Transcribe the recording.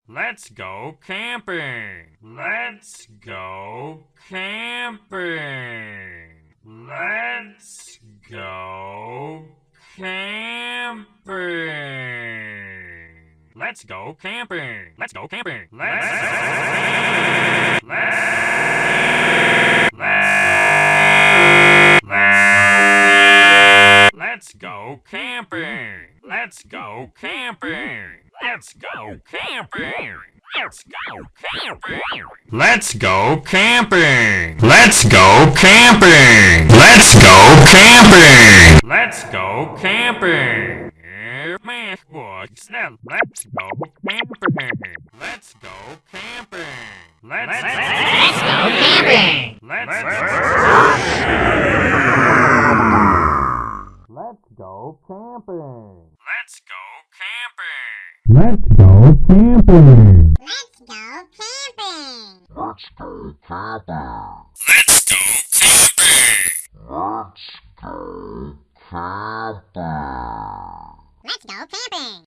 Let's go camping. Let's go camping. Let's go camping. Let's go camping. Let's go camping. Let's go camping. Let's go camping. Let's go camping. Let's go camping. Let's go camping. Let's go camping. Let's go camping. Let's go camping. Let's go camping. Man, boy, snäll. Let's go camping. Let's go camping. Let's go camping. Let's go camping. Let's go camping. Let's go camping. Let's go camping. Let's go camping. Let's go camping. Let's go camping. Let's go camping.